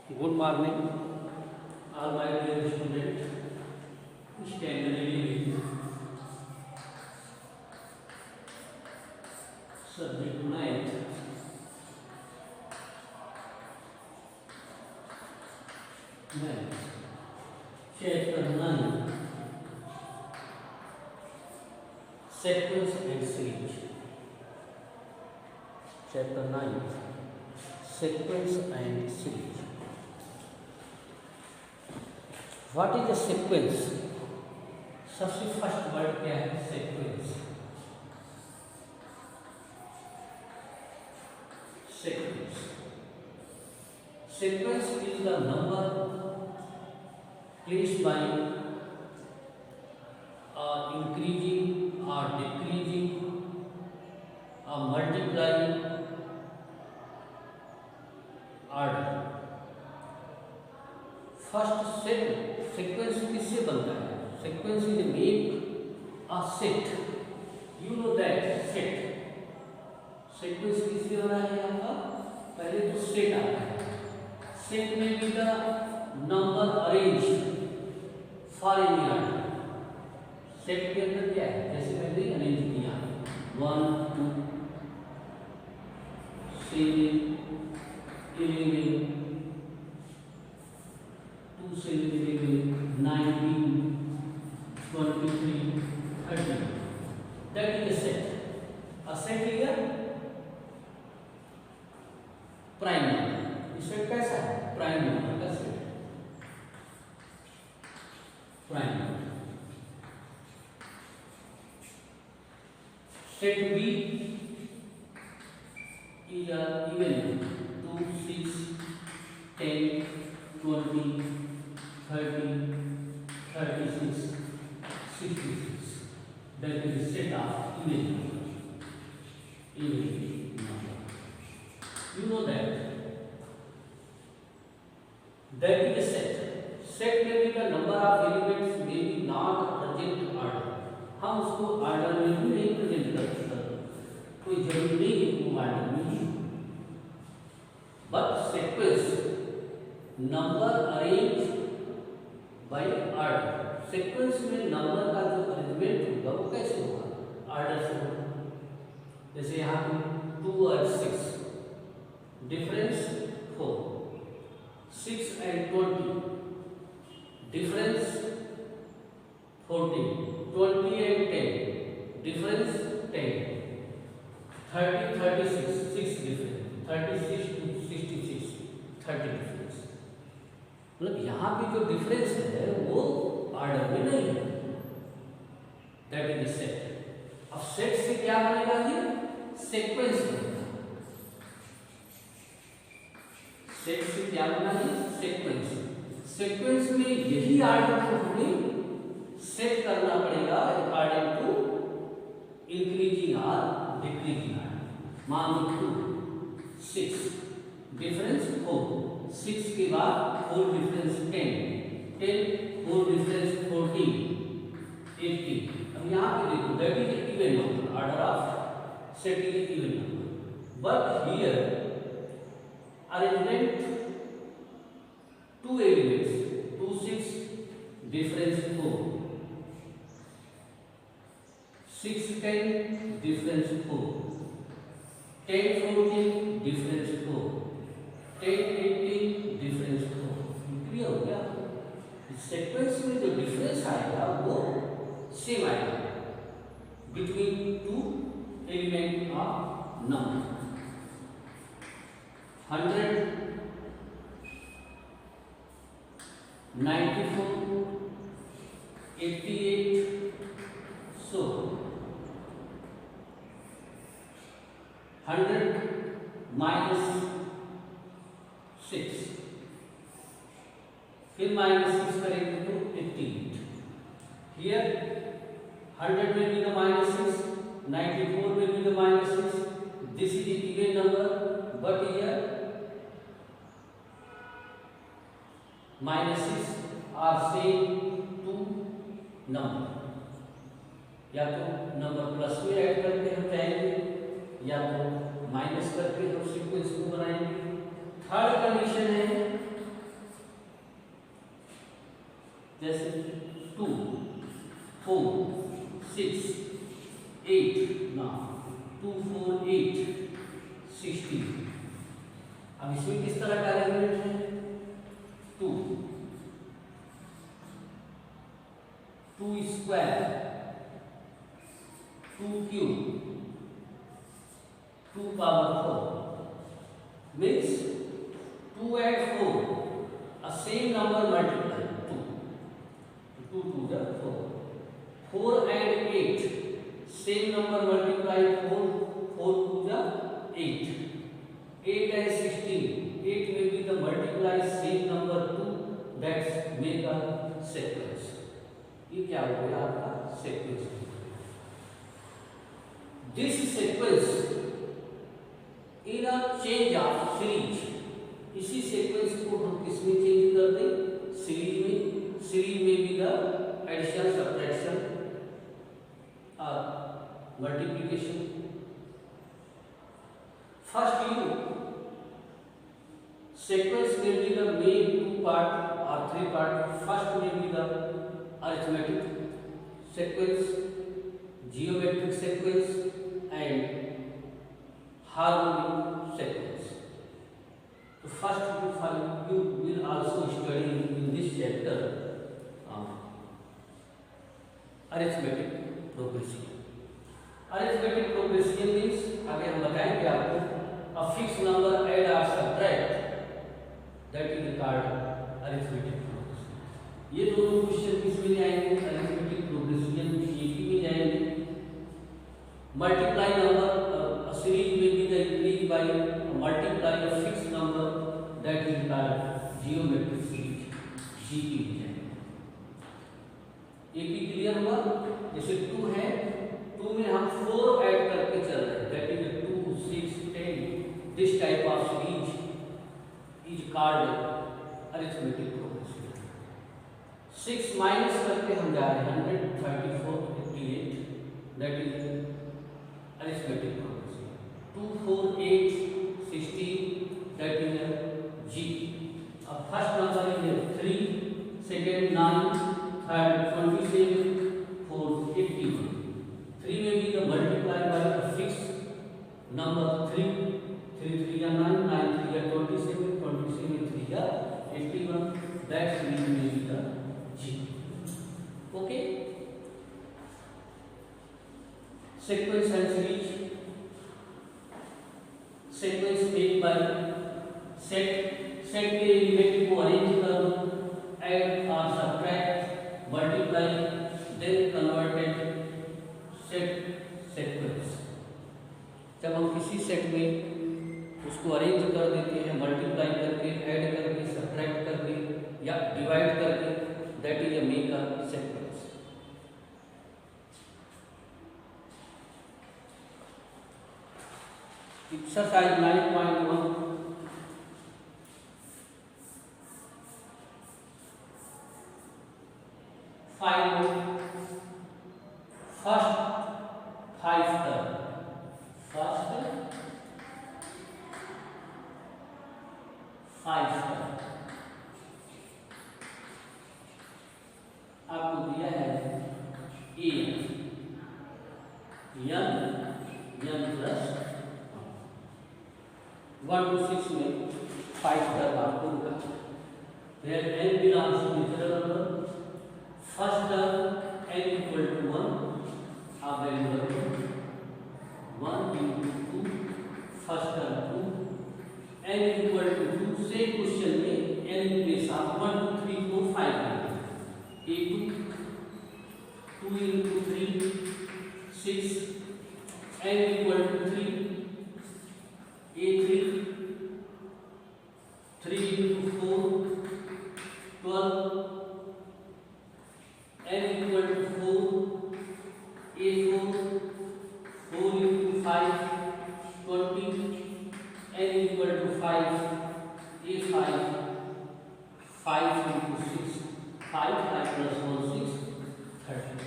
Good morning, all my dear students. Stand ready with subject 9. Chapter 9. Sequence and series. Chapter 9. Sequence and series. What is the sequence? सबसे first word क्या है? sequence. Sequence. Sequence is the number placed by increasing or decreasing or multiplying order. First set sequence किससे बनता है? Sequence is make a set. You know that set. Sequence किससे बना है आपका? पहले तो सेट आता है. सेट में भी the number arrange for any order. Set के अंदर क्या है? जैसे पहले अरेंज किया 1 2 7 11 2 से 19 23 30. That is a set. A set is a prime number. ये सेट कैसा है? प्राइम नंबर का set. Prime number. Set B is a even number. 2 6 10 20 30 36 66. That is a set of even number. Even number. You know that is a set. Set में भी का number of elements may be not present order. हम उसको order में भी नहीं present कर सकते. कोई जरूरी नहीं है वो order में ही. But sequence number arranged by order. Sequence में नंबर का जो अरेंजमेंट होगा वो कैसे होगा? ऑर्डर से होगा. जैसे यहाँ पे 2 और 6 difference 4. 6 and 20 difference 14. 20 and 10 difference 10. 30 36 6 difference. 36 to 66 30 difference. मतलब यहाँ पे जो डिफरेंस है वो ऑर्डर में नहीं है. That is set. अब सेट से क्या बनेगा? ये सीक्वेंस बनेगा. सेट से क्या बना? ये सीक्वेंस. सीक्वेंस में यही ऑर्डर को हमें सेट करना पड़ेगा अकॉर्डिंग टू इंक्रीजिंग और डिक्रीजिंग ऑर्डर. मान लो 6 डिफरेंस 4. 6 के बाद 4 डिफरेंस 10 4 डिफरेंस 14 80. अब यहाँ पे देखो that is even number. Order of set is even number. But here arrangement 2 elements 2 6 difference 4 6 10 difference 4 10 14 difference 4 10 18 difference 4. Clear हो गया? सीक्वेंस में जो डिफरेंस आएगा वो सेम आएगा between 2 element of number. 100 94 88 so 100 minus 6 फिर -6 करेंगे तो 88. हियर 100 में भी द -6 94 में भी the -6. This is even number but here -6 are same two number. या तो नंबर प्लस में ऐड करके हम चाहेंगे या तो माइनस करके हम सीक्वेंस को बनाएंगे. थर्ड कंडीशन है जैसे 2, 4, 6, 8 ना 2, 4, 8, 16। अब इसमें किस तरह का अरेंजमेंट है? 2 square, 2 cube, 2 power 4 means 2 and 4 a same number multiply 2, 2 to the 4, 4 and 8 same number multiply 4, 4 to the 8, 8 and 16, 8 will be the multiply same number 2, that's make a sequence. ये क्या हो गया आपका sequence? This sequence in a change of series, इसी sequence को हम किसमें change कर दें? सीरीज में। सीरीज में भी द एडिशन, सब्ट्रैक्शन और multiplication. First you sequence will be the main 2 part or 3 part. First will be the arithmetic sequence, geometric sequence and harmonic sequence. So first you will also study in this chapter arithmetic progression. Arithmetic progression means आगे हम बताएंगे आपको a fixed number add or subtract, that is called arithmetic progression. ये दोनों question किसमें जाएंगे? arithmetic progression में जाएंगे। मल्टीप्लाई नंबर सीरीज में भी the increase by multiply a fix number, that is called geometric series, GT में जाएंगे। एक ही क्लियर हुआ? जैसे 2 है, 2 में हम 4 ऐड करके चल रहे हैं, that is 2, 6, 10, this type of series is called arithmetic progression. 6 minus करके हम जा रहे हैं 134, 58, that is arithmetic progression. 2, 4, 8, 16, that is G. अब first number is 3, second 9, third 27, fourth 81। 3 में भी the multiply by a fix number 3, 3 3 या 9, 9 3 या 27, 27 3 या 81, दैट सीरीज में भी द जी। Okay, sequence and series. Sequence made by set के एलिमेंट को अरेंज कर दो, ऐड और subtract, multiply, then converted set sequence. जब हम किसी सेट में उसको अरेंज कर देते हैं मल्टीप्लाई करके, ऐड करके, सब्ट्रैक्ट करके या डिवाइड करके, that is a make a sequence. Exercise 9.1, find first 5 term. First 5 term आपको दिया है ए n प्लस 1 to 6 में 5 टर्म आपको होगा। फिर n belongs to natural number. First term n equal to 1, आप वैल्यू रखो 1 into 2, first term 2, n equal to 2 से क्वेश्चन में n प्लेस आप 1 2 3 4 5 a2 2 into 3 6, n equal to 3, a3 3 into 4 12, n equal to 4, a4 4 into 5 20, n equal to 5, a5 5 into 6 5 plus 1 6 30.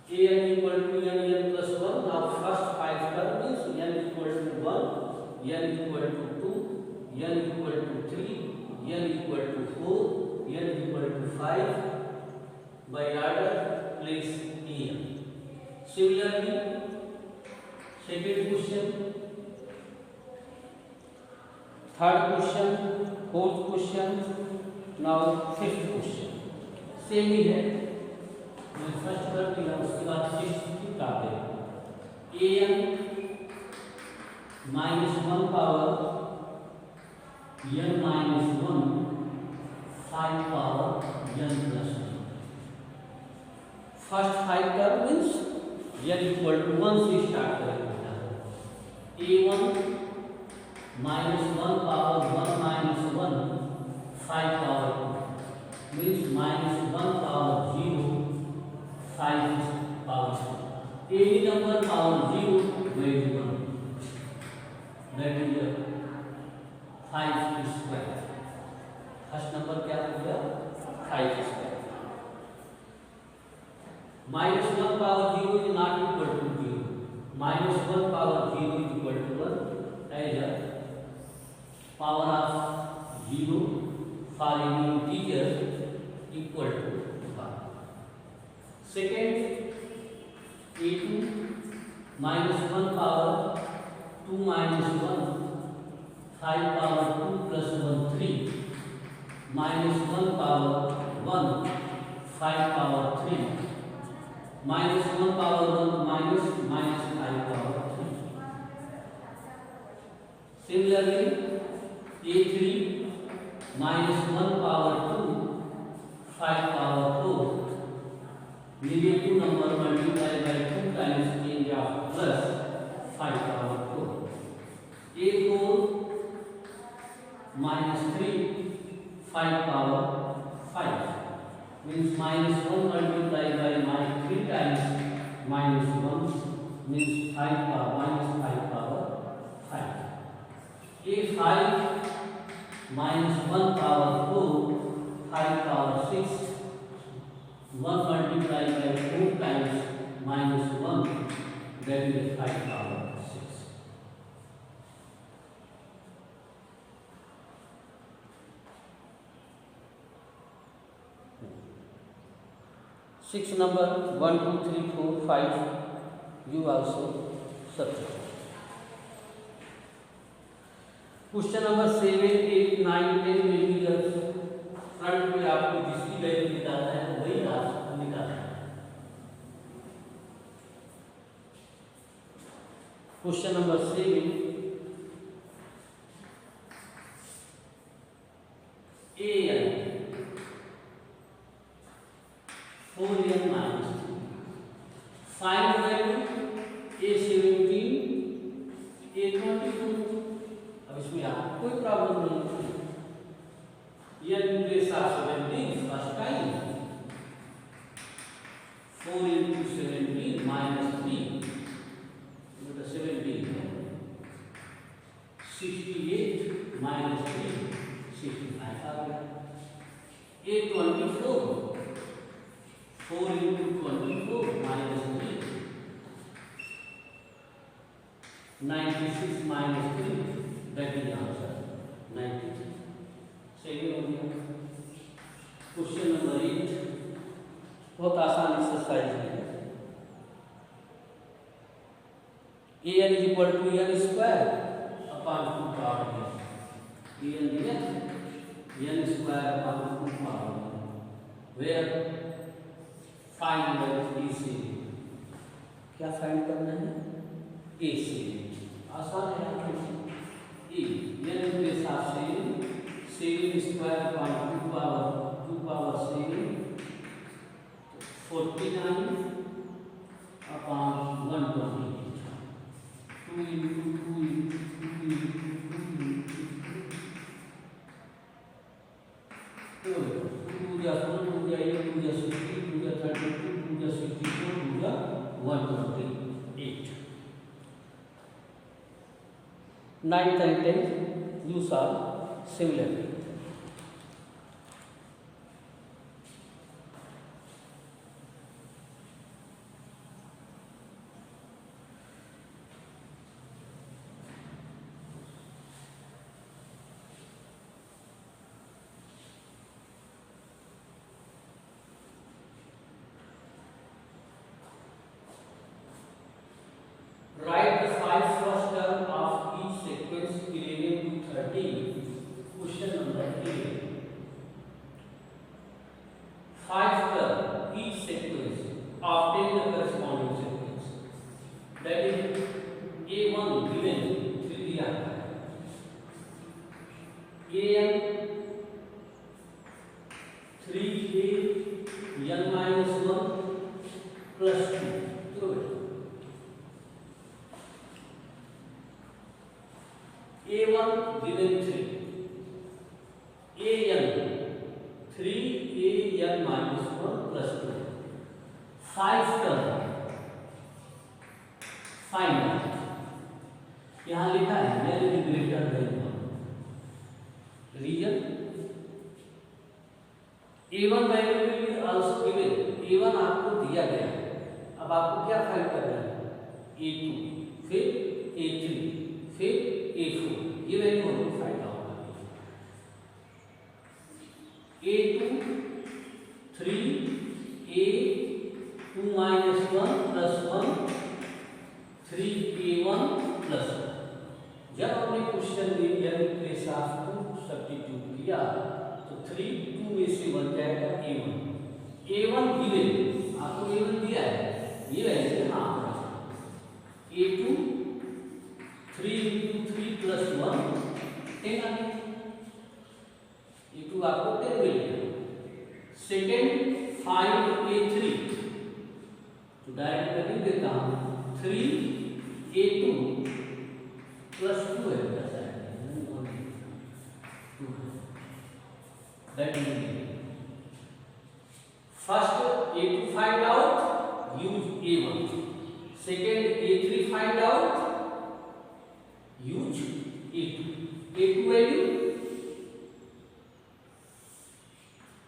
an equal to n plus 1. Now first 5 term means n equal to 1, n equal to 2, n equal to 3, n equal to 4, n equal to 5 by order place an. Similarly, second question, third question, fourth question, now fifth question same ही है। मैं first कर दिया, उसके बाद six की काटे an minus one power n minus one 5 power n plus one. First 5 term means n equal to 1 से स्टार्ट करेंगे। a1 minus one power 1 minus one 5 power means minus one power 0 5 power any number power 0 value 1 that is 5 square। First number क्या हो गया 5 square. Minus one power 0 is not equal to 0, minus one power 0 is equal to 1 as a power of 0 for any integer equal to 1। Second a2 minus one power 2 minus 1 5 power 2 plus 1 3 minus one power 1 5 power 3 minus one power 1 minus minus 5 power 3। Similarly a3 minus one power 2 5 power 4 negative number multiply by 2 times change of plus 5 power 4। a4 minus 3 5 power 5 means minus 1 multiplied by minus 3 times minus 1 means 5 power minus 5 power 5। a5 minus 1 power 4 5 power 6 1 multiplied by 4 times minus 1 that is 5 power 6। Six number 1 2 3 4 5 you also substitute। Question number 7 8 9 10 में भी front में आपको जिसकी value निकालना है वही आप निकालना है। Question number 7 an 4n minus 2 find value a17 a22। अब इसमें आपको कोई प्रॉब्लम नहीं है, n place of 17 first time 4 into 17 minus 3 into 17 68 minus 3 65 आ गया। a24 4 into 24 minus 3 96 minus 3 that is answer 93। सही हो गया। क्वेश्चन नंबर 8 बहुत आसान एक्सरसाइज है। an is equal to n square upon 2 power n square upon 2 power n where find AC। क्या find करना है AC। आसान है e n के साथ से 7 square upon 2 power 7 49 upon 128 2 into 2 into 2 into 2 2 या 4 2 या 8 2 या 16 2 या 32 2 या 64 2 या 128। 9th and 10th you solve similarly। 3an 3an minus 1 plus 2 तो a1 given 3 an 3an minus 1 plus 2 5 term find यहां लिखा है very greater than 1 reason a1 value will be also given a1 आपको दिया गया है अब आपको क्या फाइंड करना है a2 फिर a3 फिर a4 ये वैल्यू हमको फाइंड आउट करनी है a2 3 a2 minus 1 plus 1 3a1 plus 1 जब हमने क्वेश्चन में यानी प्लेस ऑफ 2 सब्स्टिट्यूट किया तो 3 2 में से बन जाएगा a1 गिवन आपको a1 दिया है ये वैसे हाँ a2 3 into 3 plus 1 10 आ गया a2 आपको 10 मिल गया सेकेंड फाइंड a3 तो डायरेक्ट वैल्यू देता हूं 3a2 plus 2 है that is first a2 find out use a1 second a3 find out use a2 value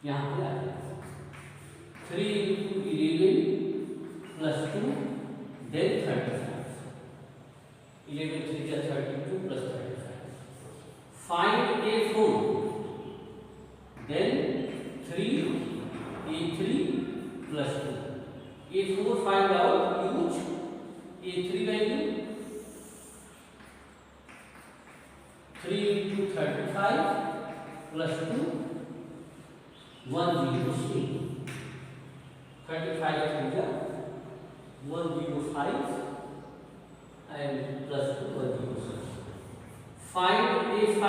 यहां पे आ गया 3 into 11 plus 2 then 35 11 3 is 32 plus 35 find a4 then 3a3 plus 2 a4 find out use a3 value 3 into 35 plus 2 106 35 105 and plus 2 106 find a5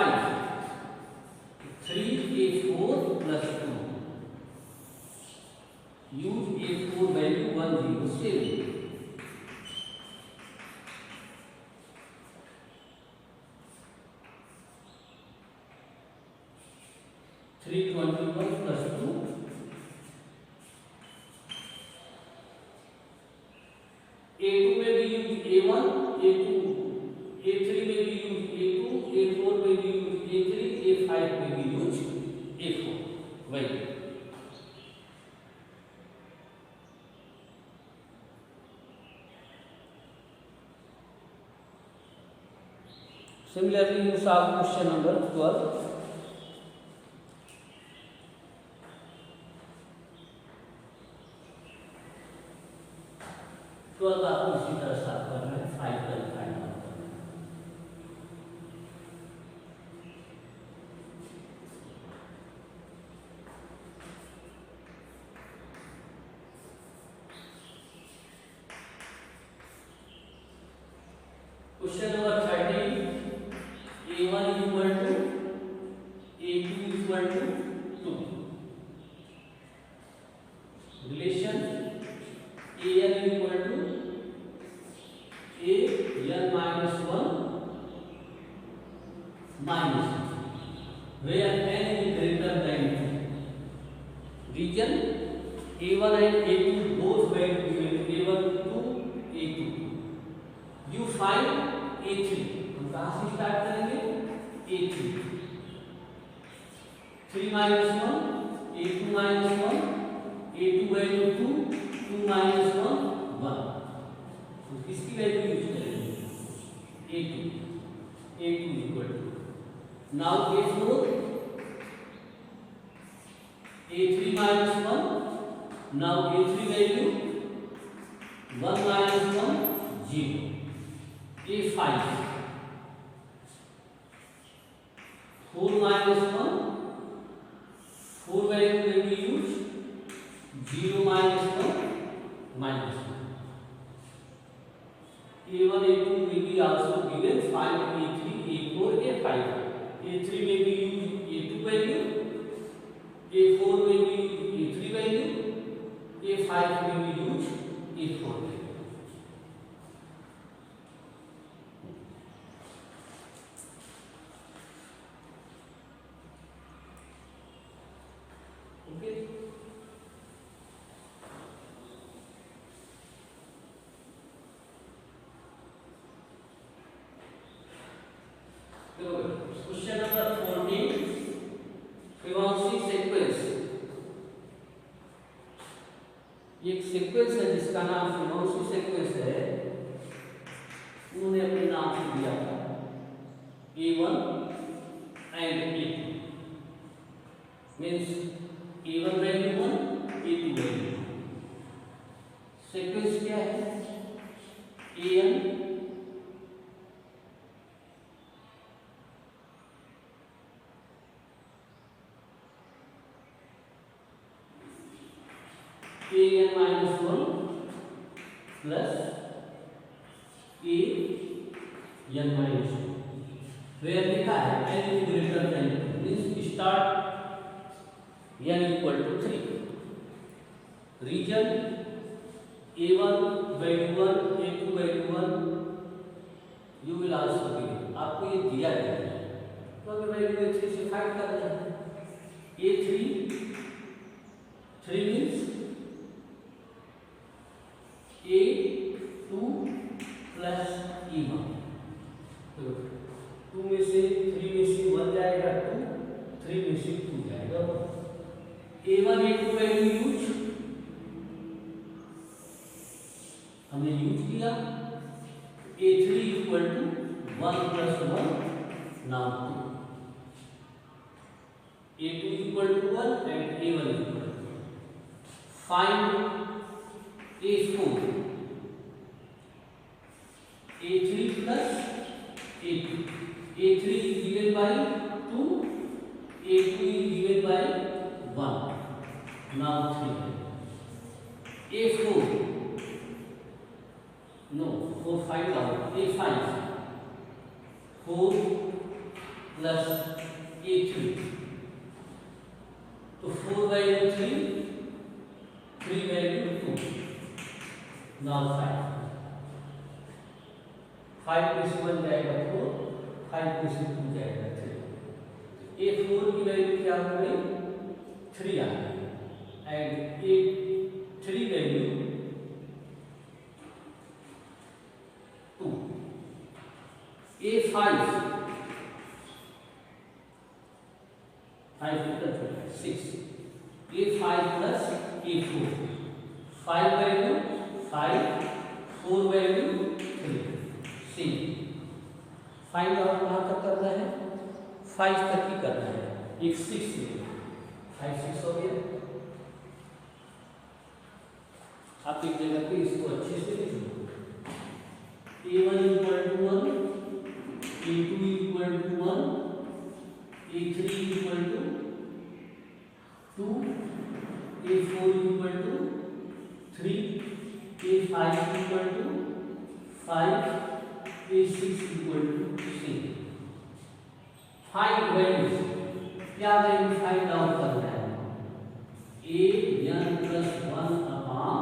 3a4 plus 2 use a4 value 107 321 plus 2 a2 में भी use a1 a2 a3 में भी use a2 a4 में भी use a3 a5 में भी use a4 वही similarly you solve question number 12 12 आपको इसी तरह सॉल्व करना है 5 का फाइंड आउट करना है question number 13 a1 equal to a2 equal to 2 relation an equal to an minus 1 minus 2 where n is greater than 2 region a1 and a2 both value given a1 to a2 you find a3 हम कहां से start करेंगे a3 3 minus 1 a2 minus 1 a2 value 2 2 minus 1 1 तो किसकी value use करेंगे a2 equal to now a4 a3 minus 1 now a3 value 1 minus 1 0 a5 4 minus 1 4 value will be used 0 minus 1 minus 1 a1 a2 will be also given find a3 a4 a5 a3 may be used sequence है जिसका नाम Fibonacci sequence है, उन्होंने अपने नाम से दिया था A1 and A2, means A1 value 1, A2 value 1। Sequence क्या है? AN -1 प्लस AN -2, वेयर लिखा है n greater than, means start n equal to 3, reason A1 value 1, A2 value 1, you will also give, आपको ये दिया गया है तो अगर वैल्यू A3 से फाइंड कर रहे हैं, A3 means A2 plus E1, तो 2 में से 3 में से 1 जाएगा 2, 3 में से 2 जाएगा। A1 A2 वैल्यू यूज हमने यूज किया, A3 equal to 1 plus 1 now 2, A2 equal to 1 and A1 equal to 1। Find A4, A3 plus A2, A3 is given by 2, A2 is given by 1, now 3, A4, no, 4 5 out, A5, 4 plus A3, तो 4 value 3, 3 value 2, now 5, 5 में से 1 जाएगा 4, 5 में से 2 जाएगा 3, A4 की value क्या हो गई? 3 आ गई, and A3 value 2, A5 6, A5 plus A4, 5 value 5, 4 value 3, see find out कहाँ तक करना है? 5 तक ही करना है, एक 6 में 5 6 हो गया। आप एक जगह पे इसको अच्छे से लिख लो, A1 equal to 1, A2 equal to 1, A3 equal to 2, A4 equal to 3, A5 equal to 5, A6 equal to 6। Find values, क्या वैल्यू फाइंड आउट करना है? AN plus 1 upon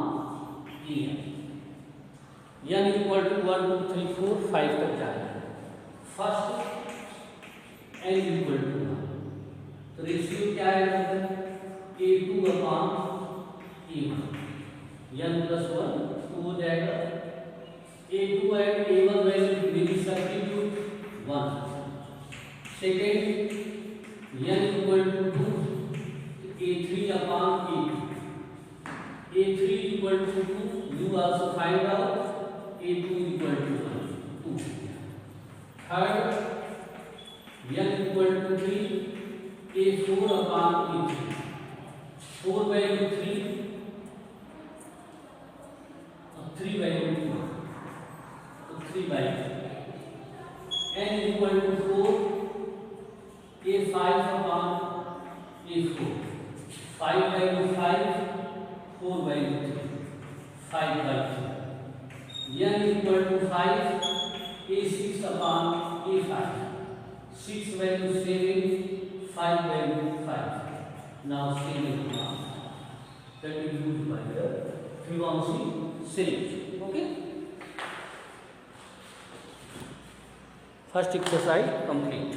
EN, n equal to 1 2 3 4 5 तक जाना है। फर्स्ट n इक्वल टू 1, तो ratio क्या है? A2 upon E1, n plus 1 2 हो जाएगा, A2 and A1 value will substitute 1, second n equal to 2, A3 upon E2, A3 equal to 2, you also find out, A2 equal to 2, third n equal to 3, A4 upon E3, 4 value 3 और 3 value 2, तो 3 by n equal to 4, A5 upon A4, 5 value 5, 4 value 3, 5 by 3, n equal to 5, A6 upon A5, 6 value 7, 5 value 5, now 7 that is used by the Fibonacci series. Okay, first exercise complete.